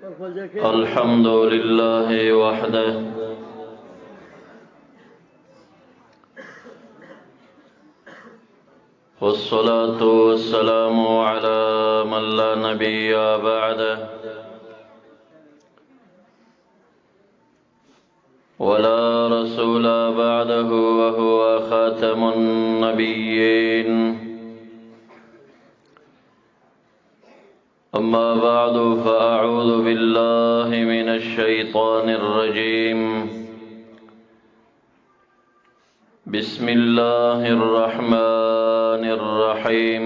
الحمد لله وحده والصلاة والسلام على من لا نبي بعده ولا رسول بعده وهو خاتم النبيين. أما بعد فأعوذ بالله من الشيطان الرجيم. بسم الله الرحمن الرحيم.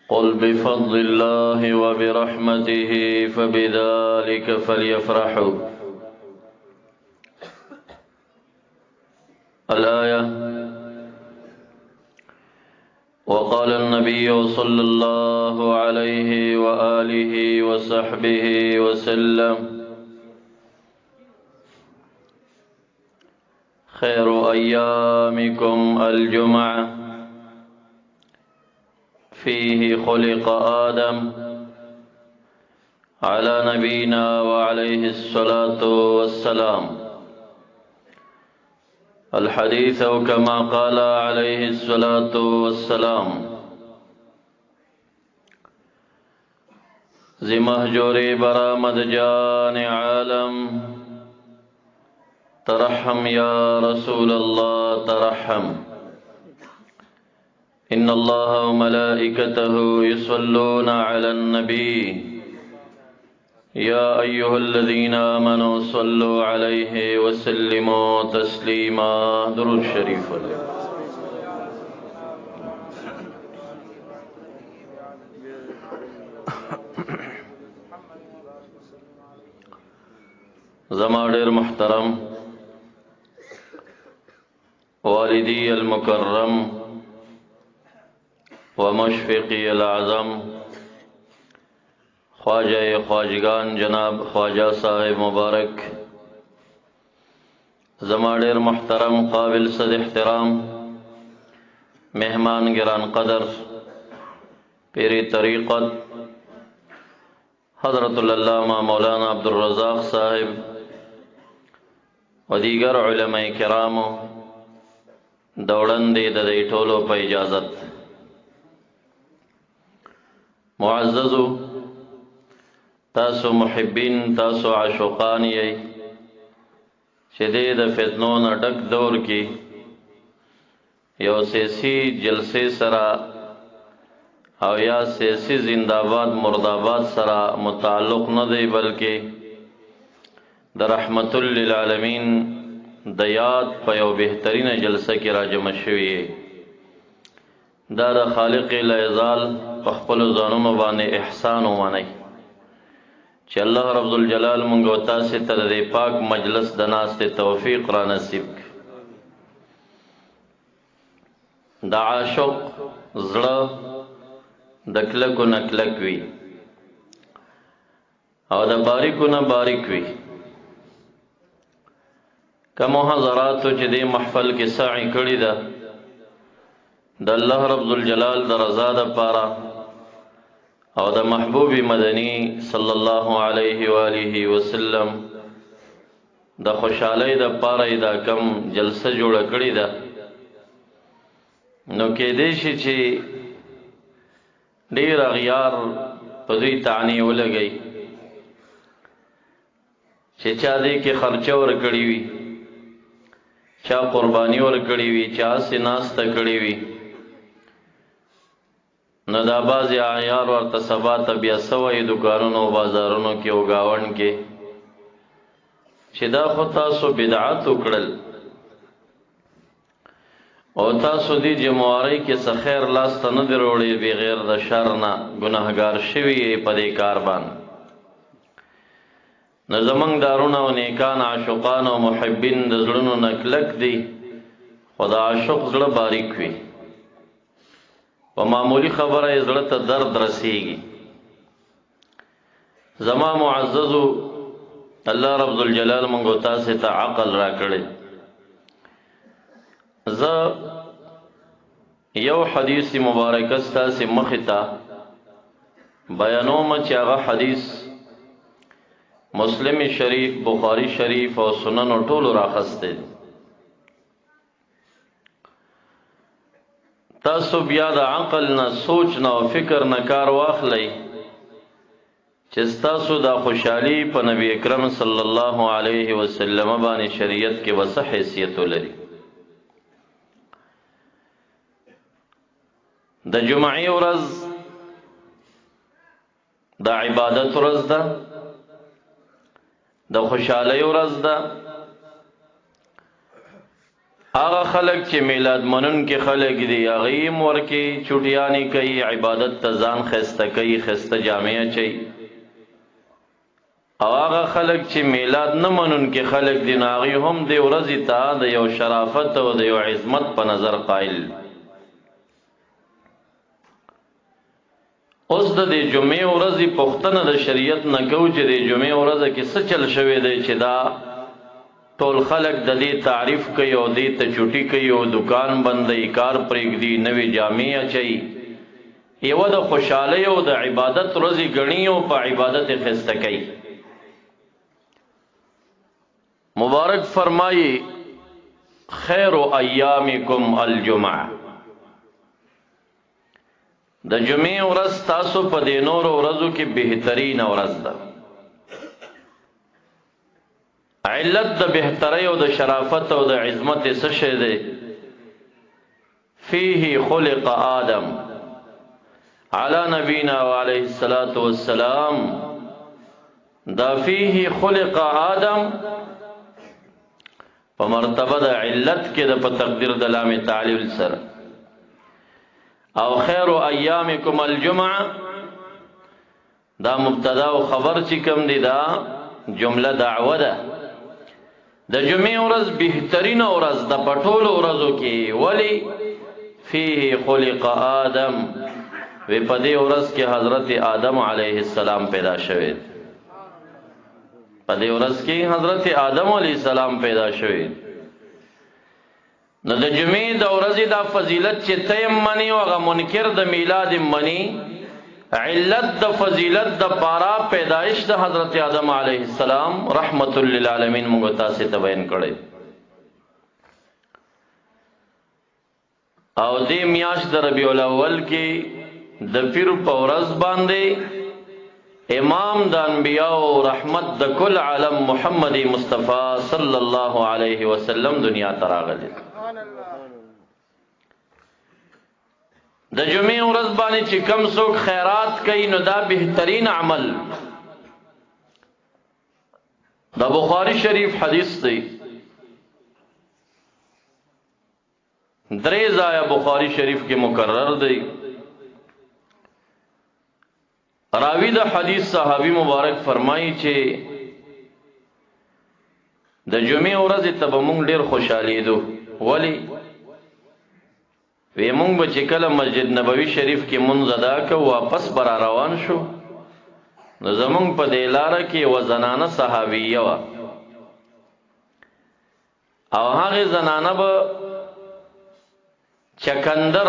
قل بفضل الله وبرحمته فبذلك فليفرحوا. الآية. وقال النبي صلى الله عليه وآله وصحبه وسلم: خير أيامكم الجمعة فيه خلق آدم على نبينا وعليه الصلاة والسلام. الحديث كما قال عليه الصلاة والسلام. زی مہجوری برآمد جان عالم ترحم یا رسول اللہ ترحم. ان اللہ وملائکته یصلون علی النبی یا ایها الذین آمنوا صلوا علیہ وسلموا تسلیما. درود شریف علیہ. زما ډیر محترم والدی المکرم ومشفقی العظم خواجہ خواجگان جناب خواجہ صاحب مبارک، زما ډیر محترم قابل صد احترام مہمان گران قدر پیری طریقت حضرت العلامہ مولانا عبدالرزاق صاحب و دیگر علماء کرامو دوڑندے ددی ٹولو پا اجازت. معززو تاسو محبین تاسو عاشقان یی شدید فتنون ڈک دور کی یو سیسی جلسے سرا او یا سیسی زندآباد مردآباد سرا متعلق نہ دی بلکہ د رحمت للعالمین دیاد په یو بهترین جلسه کې راجم شوی دا د خالق العزال په خپل ځانونو باندې احسان ومني چې الله رب الجلال مونږ او تاسو ته د پاک مجلس د ناست توفیق را نصیب کړي. د عاشق زړه د کلکو نه کلک وي او د باریکو نه باریک وي. کمو حضراتو چې دې محفل کې سعی کړی ده د الله رب الجلال د رضا د پاره او د محبوب مدنی صلی الله علیه و آله وسلم د خوشحالی د پاره دا کم جلسه جوړه کړی ده، نو کې دې شي چې ډیر اغیار په دې تعنی ولګي چې چا دې کې خرچه ور کړی وي، چا قربانی ور کړی وي، چا سیناسته کړی وي، نو دا بعض اعیار ورته سبا ته بیا سوی دکانونو بازارونو کې او گاون کې چې دا خو تاسو بدعت وکړل او تاسو دې جمعواري کې څه خیر لاس ته نه دروړي بغیر د شر نه ګناهګار شوی په دې کار باندې. نو زمونږ دارونه او نیکان عاشقان او محبین د زړونو نه کلک دي، خو د عاشق زړه باریک وي، په معمولی خبره یې زړه ته درد رسیږي. زما معززو الله رب الجلال مونږ تاسو ته عقل را کړی. یو حدیث مبارک ستاسو مخ ته بیانوم چې هغه حدیث مسلم شریف، بخاری شریف او سنن ټولو راخسته. تاسو بیا د عقل نه، سوچ نه او فکر نه کار واخلئ چې تاسو د خوشحالي په نبی اکرم صلی الله علیه وسلم باندې شریعت کې وسه حیثیت لري. د جمعې ورځ د عبادت ورځ ده، د خوشحالۍ ورځ ده. هغه خلک چې میلاد منون کې خلک دي هغه یې مور کې چوټیانی کوي، عبادت ته ځان خسته کوي، خسته جامې اچي. او هغه خلک چې میلاد نه منون کې خلک دي هغه هم د ورځې ته د یو شرافت او د یو عظمت په نظر قائل. اوس د جمعې ورځې پوښتنه د شریعت نه کو چې د جمعې ورځ کې څه چل شوی دی چې دا ټول خلک د دې تعریف کوي او دې ته چوټي کوي او دکان بندي، کار پرېږدي، نوې جامې اچي. یو د خوشحالۍ او د عبادت ورځې ګڼي او په عبادت خسته کوي. مبارک فرمایي خیر ایامکم الجمعه، د جمعې ورځ تاسو په دې نور ورځو کې بهترین ورځ ده. علت د بهترۍ او د شرافت او د عظمت څه شی دی؟ فيه خلق آدم علی نبینا وعلیه الصلاة والسلام. دا فيه خلق آدم په مرتبه د علت کې د په تقدیر د لام تعلیل سره، او خیر ایامکم الجمعه دا مبتدا او خبر چې کوم دی دا جمله دعوه ده. د جمعې ورځ بهترین ورځ د پټولو ورځو کې، ولی فيه خلق آدم، وی په دې ورځ کې حضرت آدم علیه السلام پیدا شوی. په دې ورځ کې حضرت آدم علیه السلام پیدا شوی. نو د جمعې د ورځې دا فضیلت چې تیم منی او هغه منکر د میلاد منی، علت د فضیلت د پارا پیدائش د حضرت آدم علیه السلام رحمت للعالمین موږ تاسو ته بیان کړی. او دې میاشت د ربیع الاول کې د پیر په ورځ باندې امام د انبیاء او رحمت د کل عالم محمد مصطفی صلی الله علیه وسلم دنیا ته راغلی. د جمعې ورځ باندې چې کم څوک خیرات کوي نو دا بهترین عمل. د بخاری شریف حدیث دی، درې ځایه بخاری شریف کې مکرر دی. راوی د حدیث صحابی مبارک فرمایي چې د جمعې ورځ ته به موږ ډېر خوشحالېدو. ولی؟ وی مونږ به چې کله مسجد نبوي شریف کې مونځ ادا کوو واپس به را روان شو، نو زمونږ په دې لاره کې یوه زنانه صحابیه وه، او هغې زنانه به چکندر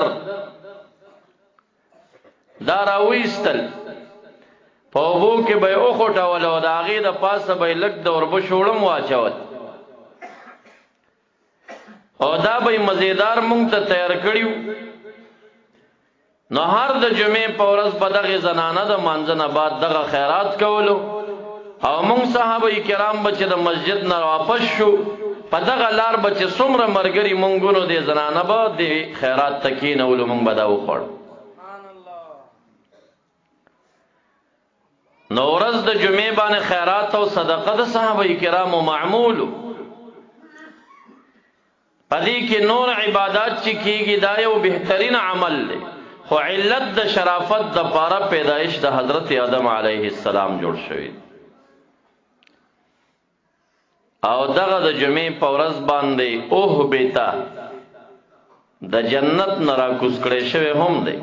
دا راویستل، په اوبو کې به یې وخوټول او د هغې د پاسه به یې لږ د وربشو وړم واچول، او دا به مزیدار مونږ ته تیار کړیو. نو هر د جمعې په ورځ به دغه زنانه د مانځه نه بعد دغه خیرات کولو، او مونږ صحابه کرام به چې د مسجد نه واپس شو په دغه لار به چې څومره ملګري مونږ نو د زنانه به د خیرات ته کېنولو، مونږ به دا وخوړ. نو ورځ د جمعې باندې خیرات او صدقه د صحابه کرامو معمولو. پدې کې نور عبادت چې کیږي دا یو بهترین عمل دی، خو علت د شرافت د پاره پیدائش د حضرت آدم علیه السلام جوړ شوی. او دغه د جمعې په ورځ باندې اوه بیتا د جنت نه راکوز کړی شوی هم دی.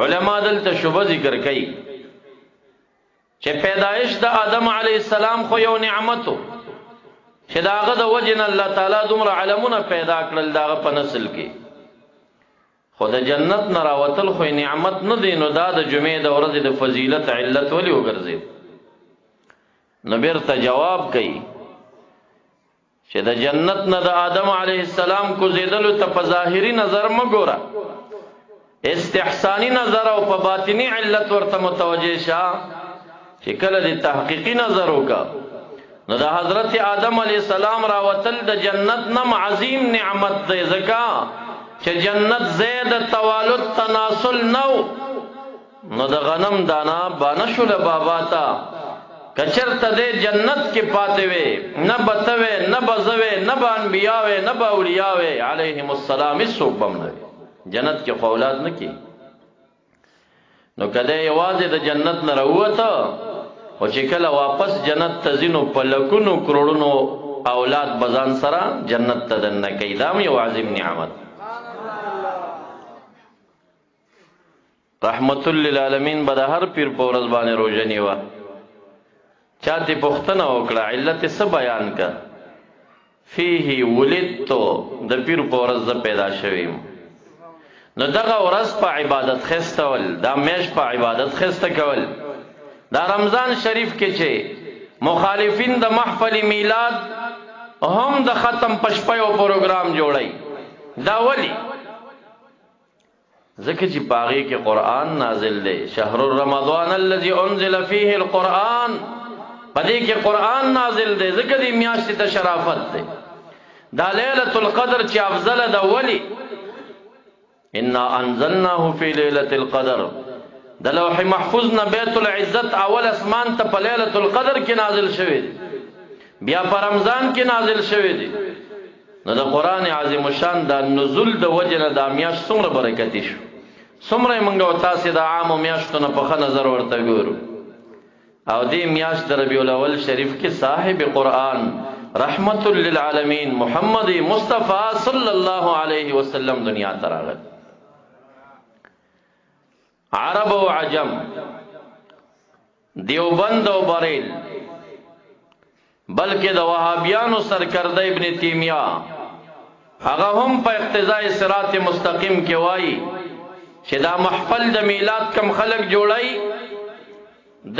علما دلته شوبه ذکر کوي چې پیدائش د آدم علیه السلام خو یو نعمتو چې داغه د وجه نه الله تعالی دومره علمونه پیدا کړل داغه په نسل کې. خو د جنت نه راوتل خو نعمت نه دی، نو دا د جمعې د ورځې د فضیلت علت ولې وګرځید؟ نو بیرته جواب کوي چې د جنت نه د آدم علیه السلام کوزیدلو ته په ظاهري نظر مه ګوره، استحسانی نظر او په باطنی علت ورته متوجه شه. چې کله د تحقیقی نظر وکړه نو د حضرت آدم علیه السلام راوتل د جنت نه عظیم نعمت دی، ځکه چې جنت زید توالد تناسل نو، نو د غنم دانا بانشل بابا تا کچرته د جنت کې پاتې وي، نه بتوي نه بزوي نه انبیاوي نه اولیاوي علیهم السلام، هیڅوک بم نه جنت کې اولاد نه کی. نو کله یوازې د جنت نه راوته او چې کله واپس جنت ته ځینو په لکونو کروڑونو اولاد بزان سره جنت ته دننه کوي، دا یو عظیم نعمت. رحمت للعالمین به د هر پیر په ورځ باندې روژه نیوه. چاته پوښتنه وکړه علت څه بیان کا؟ فيه ولدتو، د پیر په ورځ زه پیدا شویم. نو دغه ورځ په عبادت خسته ول، دا میش په عبادت خسته کول. دا رمضان شریف کې چې مخالفین د محفل میلاد هم د ختم پشپیو پروګرام جوړی، دا ولی؟ ځکه چې پاغي کې قرآن نازل دی، شهر رمضان الذي انزل فيه القرآن، پدې کې قرآن نازل دی، ځکه دې میاشتې ته شرافت دی. دا لیلۃ القدر چې افضل ده، ولی؟ انا انزلناه فی لیلۃ القدر، د لوح محفوظ نه بیت العزت اول اسمان ته په لیلۃ القدر کې نازل شوی دی، بیا په رمضان کې نازل شوی دی. نو د قرآن عظیم شان د نزول د وجه نه دا میاشت څومره برکتی شو، څومره موږ او تاسو د عام میاشتو نه په ښه نظر ورته ګورو. او دې میاشت د ربیع الاول شریف کې صاحب قرآن رحمت للعالمین محمد مصطفی صلی الله علیه وسلم دنیا ته راغی. عرب او عجم، دیوبند او بریل، بلکې د وهابیانو سرکرده ابن تیمیہ هغه هم په اقتضاء صراط مستقیم کې وایي چې دا محفل د میلاد کم خلق جوړای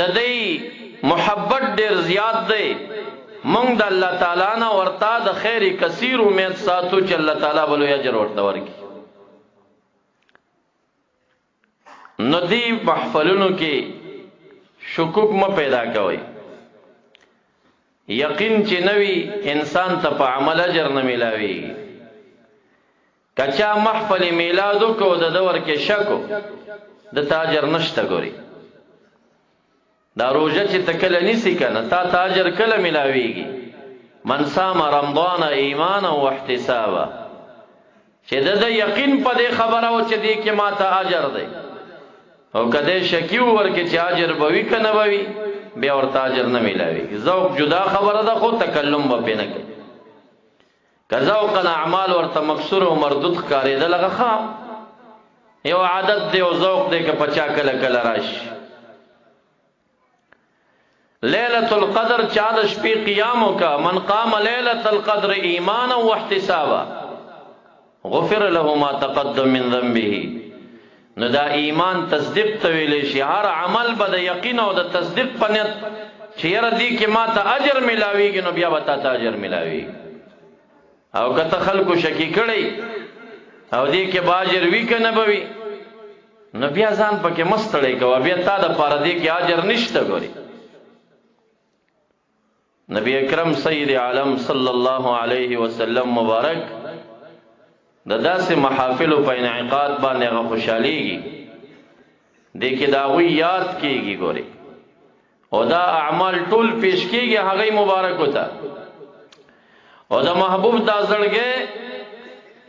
د دې محبت ډیر زیات دی. مونږ د الله تعالی نه ورته د خیر کثیر امید ساتو چې الله تعالی بل اجر ورته ورکړي. نو دې محفلونو کې شکوک م پیدا کوي، یقین چې نوی انسان ته په عمل اجر نه ملاوي. کچا محفل میلادو کو د دور کې شکو د تاجر نشته. ګوري دا روزه چې تکل نسی کنه تا تاجر کله ملاويږي. من صام رمضان ایمانا واحتسابا، چې د یقین په دې خبره او چې دې کې ماته اجر دی، او کده شکیو ورکه چې اجر بوي کنه بوي بیا ورته اجر نه ملاوي. ذوق جدا خبره ده، خو تکلم به نه کوي. کذوق الاعمال ورته مکسور او مردود ښکارې ده لغه ښه یو عادت دی او ذوق دی که پچا کله کله راشي. لیلۃ القدر چا د شپې قیام وکا، من قام لیلۃ القدر ایمانا واحتسابا غفر له ما تقدم من ذنبه. نو دا ایمان تصدیق ته ویلې شي، هر عمل به د یقین او د تصدیق په نیت چې یاره دې کې ما ته اجر ملاویږي نو بیا به تا ته اجر ملاویږي. او کته خلکو شکی کړی او دې کې به اجر وي که نه به وي نو بیا ځان پکې مستړی کوه، بیا تا د پاره دې کې اجر نشته. ګوري نبی اکرم سید عالم صلی الله علیه وسلم مبارک د داسې محافل په انعقاد باندې هغه خوشاليږي، دې کې دا وی یاد کیږي. ګوري او دا اعمال ټول پیش کیږي هغه مبارک وتا، او دا محبوب دا زړګي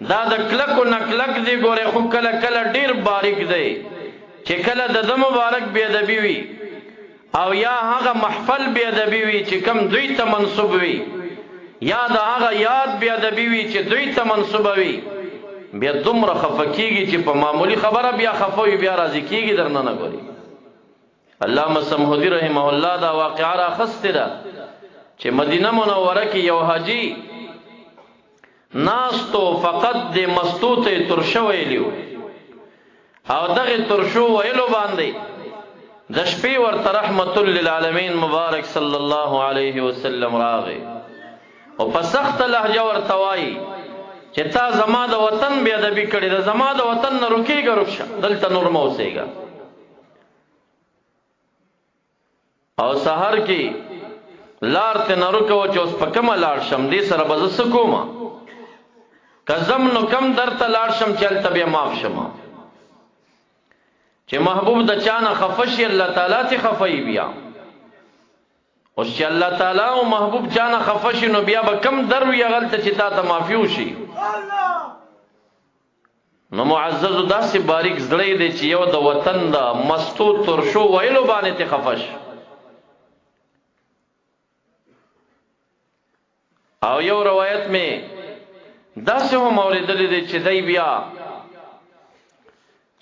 دا د کلک او نکلک دی. ګوره خو کله کله ډیر باریک دی چې کله د مبارک بی ادبی وي او یا هغه محفل بی ادبی وي چې کم دوی ته منسوب وي، یا دا هغه یاد بی ادبی وي چې دوی ته منسوب وي، بیا دومره خفکیږي چې په معمولی خبره بیا خفوي بیا راضی کیږي درنه نه. ګوري علامه سمحودی رحمه الله دا واقعه را خسته ده چې مدینه منوره کې یو حاجی ناستو فقط د مستوته ترشوي لیو او دغه ترشو ویلو باندې د شپې ورته رحمت للعالمین مبارک صلی الله علیه وسلم راغی او په سخت لهجه ورته وایي چې تا زما د وطن بې ادبي کړې ده، زما د وطن نه رکېږه، رکشه دلته نور مه اوسېږه. او سحر کې لار ته نه رکوه چې اوس په کومه لاړ شم، دې سره به زه څه کومه، که ځم نو کم درته لاړ شم چې هلته بیا معاف شمه. چې محبوب د چا نه خفه شي الله تعالی ته خفه وي بیا. اوس چې الله تعالی او محبوب چا نه خفه شي نو بیا به کم در وي هغلته چې تا ته معافي وشي. نو معززو داسې باریک زړی دی چې یو د وطن د مستو ترشو ویلو باندې ته خفه شي. او یو روایت میں داسې هم اوریدلی دی چې دی بیا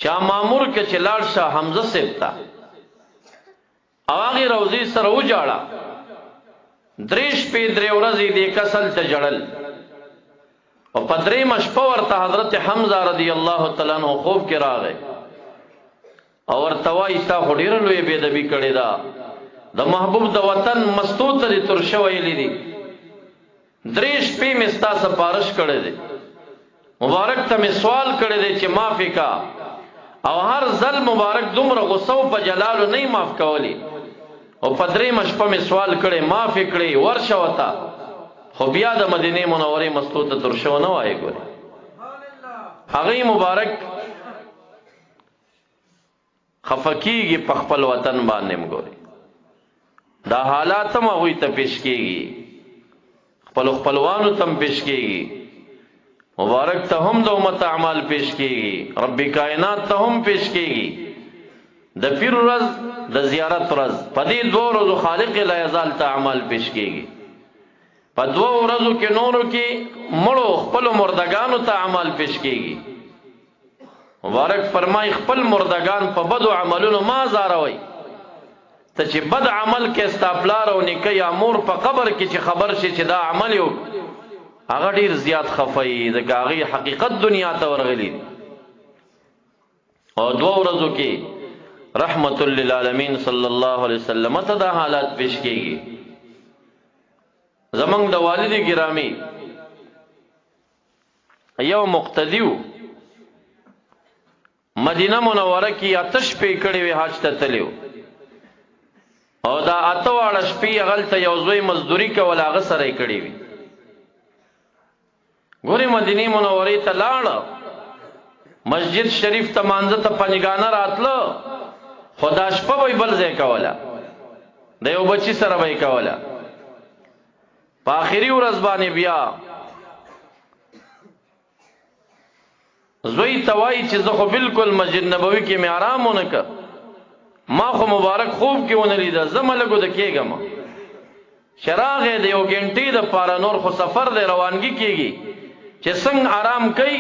چا مامور کې چې لاړ شه حمزه صاحب ته او هغې روضې سره وجاړه، 3 شپې 3 ورځې دې کس هلته ژړل او په 3مه شپه ورته حضرت حمزه رضی الله تعالی عنہ خوب کې راغی او ورته وایي تا خو ډېره لویه بېادبي کړې ده، د محبوب د وطن مستو ته دې ترشه ویلي دي، 3 شپې مې ستا سپارش کړی دی، مبارک ته مې سوال کړی دی چې معافې کا، او هر ځل مبارک دومره غصه په جلالو نه معاف کولی، او په 3مه شپه مې سوال کړی معافې کړی ورشه وته، خو بیا د مدینې منورې مستو ته ترشه ونه وایي. ګورې هغې مبارک خفه کېږي په خپل وطن باندې. ګورې دا حالات هم هغوی ته پیش کېږي، خپلوانو ته هم پیش کېږي، مبارک ته هم د امت اعمال پیش کېږي، رب کائنات ته هم پیش کېږي. د پیر ورځ د زیارت ورځ په دې 2 ورځو خالق لا یزال ته اعمال پیش کېږي، په 2 ورځو کې نورو کې مړو خپلو مردگانو ته اعمال پیش کېږي. مبارک فرمای خپل مردگان په بدو عملونو ما زاروي، ته چې بد عمل کې استاپلار او نیکه یا مور په قبر کې چې خبر شي چې دا عمل یو هغه ډیر زیات خفای ځکه هغه حقیقت دنیا ته ورغلی. او 2 ورځو کې رحمت للعالمین صلی الله علیه وسلم ته دا حالات پیش کېږي. زمنګ د والد ګرامی یو مقتدیو مدینه منوره کې آتش پې کړې وې، حج ته تللیو او دا 8 واړه شپې هغلته یو زوی مزدوري کوله، هغه سره یې کړې وي. ګورې مدینې منورې ته لاړه، مسجد شریف ته مانځه ته پنجګانه راتله، خو دا شپه به یې بل ځای کوله، د یو بچي سره به یې کوله. په آخري ورځ باندې بیا زوی ته وایي چې زه خو بلکل مسجد نبوي کې مې آرام ونه که، ما خو مبارک خوب کې ونه لیده، زه ملګو د کېږم، شراغې د 1 غنټې د پاره نور خو سفر دی روانګي کېږي چې څنګه آرام کوي.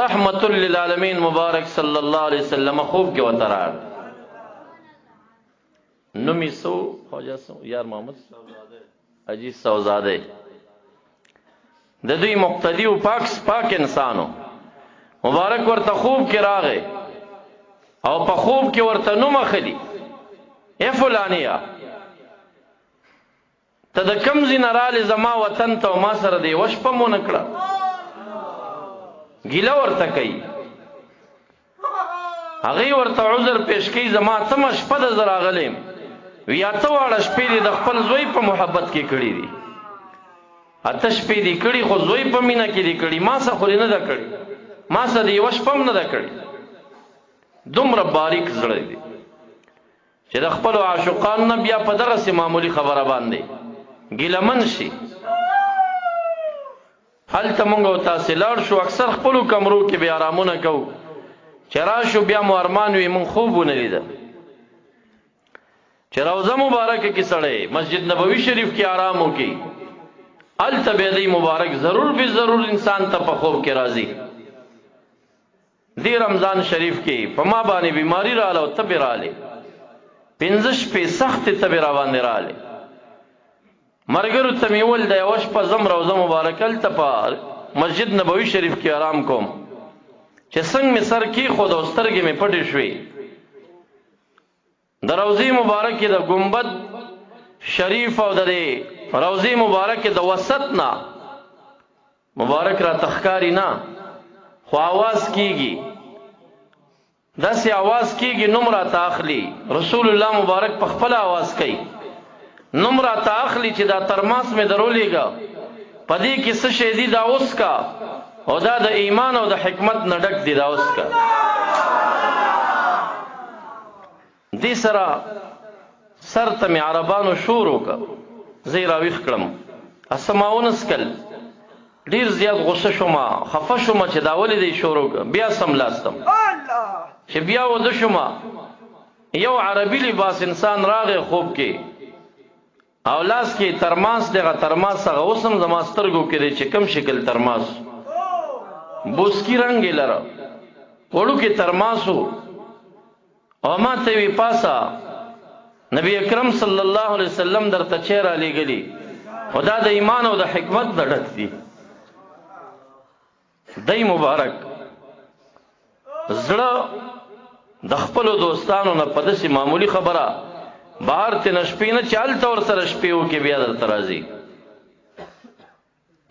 رحمت للعالمین مبارک صلی الله علیه وسلم خوب کې ورته راغی. نوم یې څه و؟ خواجه څه و؟ یار محمد حاجي سوزاده. د دوی مقتدی و پاک انسانو. مبارک ورته خوب کې راغی او په خوب کې ورته نوم اخلي، ای فلانیه ته د کم ځای نه رالې زما وطن ته او ما سره د یوه شپه مو نه کړه، ګیله ورته کوي. هغې ورته عذر پیش کوي زما 8مه شپه ده زه راغلی یم، وی 8 واړه شپې دې د خپل زوی په محبت کې کړي دي، 8 شپې دې کړي خو زوی په مینه کې دې کړي، ما څه خو نه ده کړي، ما څه د یوه شپه هم نه ده کړي. دومره باریک زړه دی چې د خپلو عاشقانو نه بیا په دغسې معمولي خبره باندې ګیلمن شي. هلته مونږ او تاسې لاړ شو، اکثر خپلو کمرو کې بیا آرامونه کوو، چې راشو بیا مو ارمان وي مونږ خوب ونه لیده چې روضه مبارکه کې سړی مسجد نبوي شریف کې آرام وکړي، هلته بیا دی مبارک ضرور به ضرور انسان ته په خوب کې راځي. دی رمضان شریف کې په ما باندې بیماری رااله او تبې رااله، 15 شپې سختې تبې راباندې رااله. مرګرو ته مې وویل د یوه شپه ځم روضه مبارکه هلته په مسجد نبوي شریف کې آرام کوم، چې چې څنګه می سر کې خود او سترګې می پټې شوې د روضې مبارک د گنبد شریف او د روضې مبارک د وسط نه مبارک را تخکاری نه خو आवाज کیږي داسې आवाज کیږي نمره تاخلی رسول الله مبارک په خپل आवाज کوي نمره تاخلی چې دا ترماس می درولېګا پدې کې څه شی دی دا اوس کا او دا د ایمان او د حکمت نډک دی دا اوس کا دې سره سر ته می عربانو شروع کا زیرا ویخ کړم اسماونس کل ډیر زیات غصه شوم خفه شوم چې دا ولې دی شروع کا بیا سم لاستم چې بیا ود شوم یو عربي لباس انسان راغې خوب کې او لاس کې ترماس دغه ترماس هغه اوسم زما سترګو کې دی چې کم شکل ترماس بوسکی رنگ لره وړو کې ترماسو او ما ته وی پاسا نبی اکرم صلی الله علیه وسلم درته چیرې علی گلی خدا د ایمان او د حکمت ډک دی دای مبارک زړه د خپل دوستانو نه پدسي معمولی خبره بهر ته نشپینه چال تور سره شپیو کې بیا در ترازی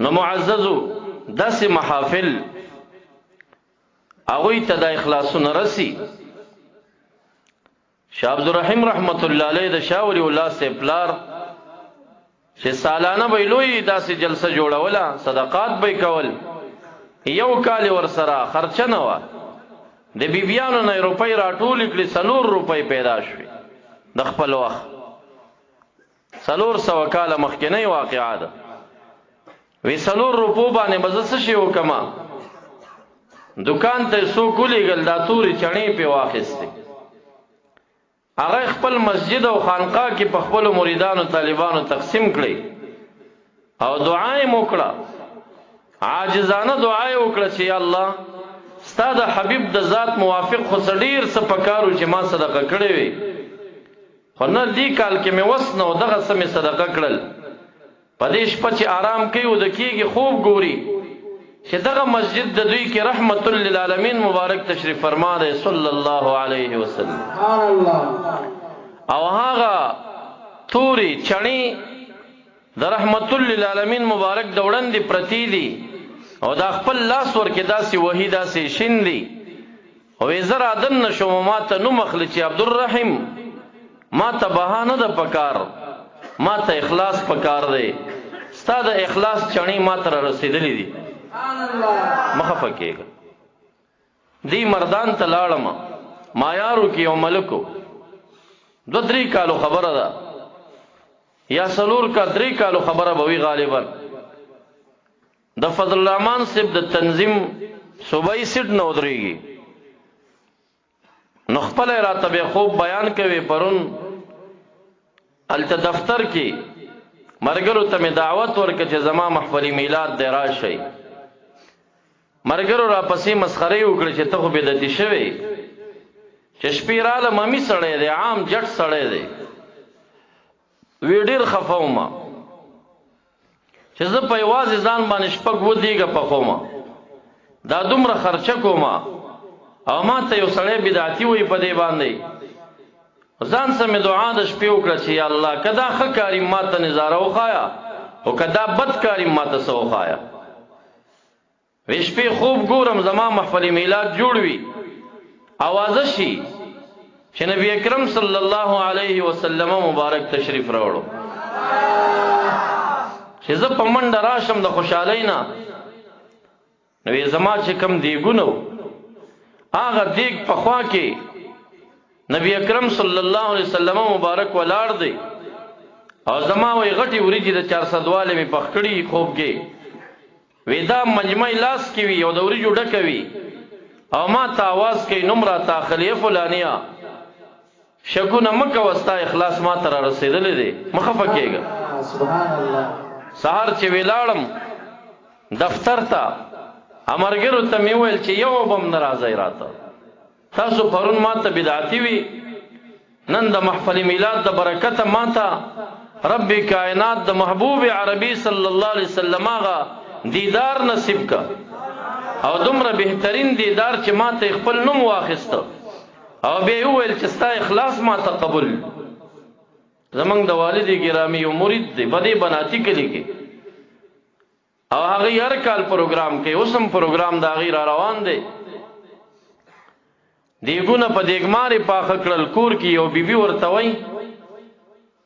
نو معززو داسې محافل هغوی ته د اخلاصونه رسی شاه عبدالرحیم رحمت الله علیه د شاه ولی الله سے پلار چې سالانه به لوی داسې جلسه جوړوله صدقات به کول یو کال ور سره خرچه نه و د بیبیانو نه روپۍ راټول کړي 4 روپۍ پیدا شوې د خپل وخت 400 کاله مخکنی واقعا ده وی 4 روپو باندې بز څه شی وکما دکان ته سو کولیګل دا توري چڼې په واخستې هغه خپل مسجد او خانقاه کې په خپل مریدانو طالبانو تقسیم کړي او دعای موکړه عاجزانه دعای وکړه چې الله ستاد حبیب د ذات موافق خو سډیر څه پکارو چې ما صدقه کړې وي خو نه دی کال کې مې وس نو دغه سمې صدقه کړل پدیش پچ آرام کوي او د کیږي خوب ګوري چې دغه مسجد د دوی کې رحمت للعالمین مبارک تشریف فرما ده صلی الله علیه وسلم سبحان الله او هغه توري چڼي د رحمت للعالمین مبارک دوړن دي پرتی دي او دا خپل لاس ورکې داسې وحی داسې شین دي او زرا دن شوم ما ته نو مخلي چې عبدالرحیم ما ته بهانه د پکار ما ته اخلاص پکار دی ستا د اخلاص چڼي ما ته رسیدلې دي مخفه کېږه دی مردان ته لاړم مایارو کې یو ملکو 2-3 کالو خبره ده یا 3 کالو خبره به وي غالبا د فضل الرحمن صاحب د تنظیم صوبایي سیټ نه ودرېږي نو خپل راته به خوب بیان کوي پرون الته دفتر کې مرګرو ته می دعوت ورکړه چې زما محفل میلاد دی راشي مرګرو را پسې مسخره وکړه چې ته خو بدعتي شوی چې شپیراله ممی سړی دی عام جټ سړی دی وی ډیر خفاوم چې زه په یوازې ځان باندې شپږ ودیږه په خومه دا دومره خرچه کوم او ما ته یو سړی بدعتي وي په دې باندې ځان سم دعا د شپې وکړه چې یا الله کدا ښه کاری ما ته نظاره وخایا او کدا بد کاری ما ته سو وخایا ویش په خوب ګورم زما محفل میلاد جوړ وی आवाज شي چې نبی اکرم صلی الله علیه وسلم مبارک تشریف راوړو چې زه په منډه راشم د خوشحالۍ نه نو زما چې کم دیګونو هغه دیګ په خوا کې نبی اکرم صلی الله علیه وسلم مبارک ولاړ دی او زما وی غټي وریجی د 400 واله می پخکړی خوب کې ودا مجمع لاس کې وی او د وریجو ډکوي او ما ته आवाज کوي نمره تا خلیه فلانیا شکونه مکه وستا اخلاص ما تر رسیدلې دي مخفه کېګا سبحان الله سحر چې ویلاړم دفتر ته امرګرو ته می ویل چې یو بم ناراضی راته تاسو پرون ما ته بدعتي وی نن د محفل میلاد د برکت ما ته رب کائنات د محبوب عربي صلی الله علیه وسلم غا دیدار نصیب کا او دومره بهترین دیدار چې ما ته خپل نوم واخیسته او بیا یې وویل چې ستا اخلاص ما ته قبول. زمونږ د والد ګرامی یو مرید دی په دې بناتي کلي کې، او هغه هر کال پروګرام کوي، اوس هم پروګرام د هغې را روان دی. دیګونه په دیګمارې پاخه کړل، کور کې یو بیبي ورته وایي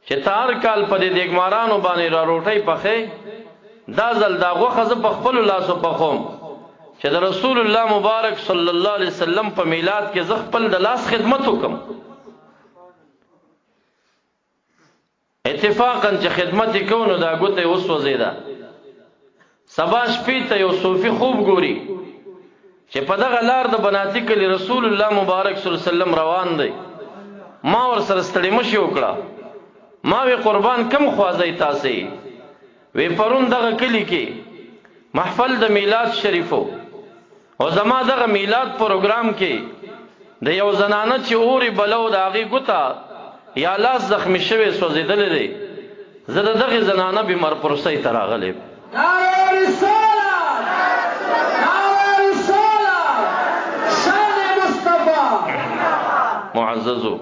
چې ته هر کال په دې دیګمارانو باندې را روټۍ پخې، دا ځل دا غوښه زه په خپلو لاسو پخوم چې د رسول الله مبارک صلی الله علیه وسلم په میلاد کې زه خپل د لاس خدمت وکم. اتفاقا چې خدمت یې کوو نو دا ګوته یې وسوځېده. سبا شپې ته یو صوفي خوب ګوري چې په دغه لار د بناتي کلي رسول الله مبارک صلی الله علیه وسلم روان دی. ما ورسره ستړې مشي وکړه، ما وی قربان کم خوازی تاسې؟ وی پرون دغه کلی کې محفل د میلاد شریفو او زما دغه میلاد پروګرام کې د یو زنانه چې اوري بلو د هغې ګوته یا لاس زخمی شوی سوځېدلی دی، زه د دغې زنانه بیمار پرسۍ ته راغلی. معززو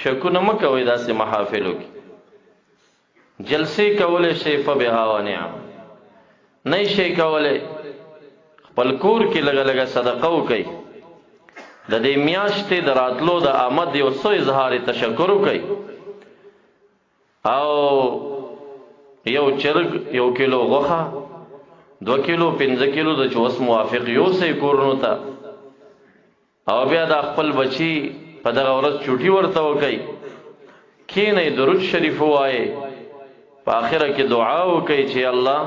شکونه مه کوئ داسې محافلو کې، جلسې کولی شئ فبها ونعم، نه شئ کولی خپل کور کې لږه لږه صدقه وکئ، د دې میاشتې د راتلو د آمد یو څه اظهار تشکر وکئ، او یو چرګ، یو کیلو غوښه، 2 کیلو 5 کیلو د چوس موافق یوسئ کورونو ته، او بیا د خپل بچی په دغه ورځ چوټي ورته وکئ، کښېنئ درود شریف ووایئ، په آخره کې دعا وکئ چې الله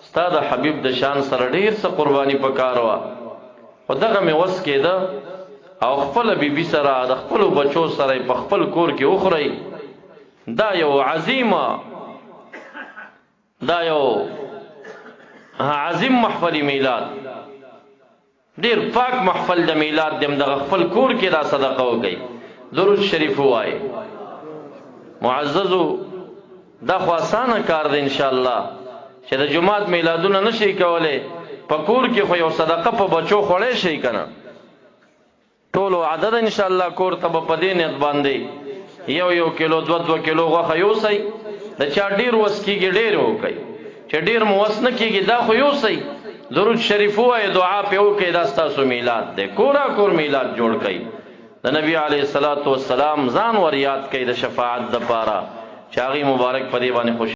ستا د حبیب د شان سره ډېر څه قرباني پکار وه، خو دغه مې وس کېده، او خپله بیبي سره د خپلو بچو سره په خپل کور کې وخورئ. دا یو عظیمه، دا یو عظیم محفل میلاد، ډیر پاک محفل د میلاد دم دغه خپل کور کې دا صدقه وکړي، درود شریف وایي. معززو دا خو اسانه کار دی ان شاء الله چې د جمعات میلادونه نشي کولی، په کور کې خو یو صدقه په بچو خوړی شي کنه، ټولو عدد ان شاء الله کور ته به په دې نیت باندې یو کیلو 2 کیلو غوښه یوسئ، د چا ډیر وس کېږي ډیر وکئ، چې ډیر مو وس نه کېږي دا خو یوسئ، درود شریف ووایئ، دعا پې وکئ، دا ستاسو میلاد دی، کورا کور میلاد جوړ کئ. د نبی علیه الصلاۃ والسلام ځان ور یاد کئ د شفاعت دپاره چې هغې مبارک په دې باندې خوشي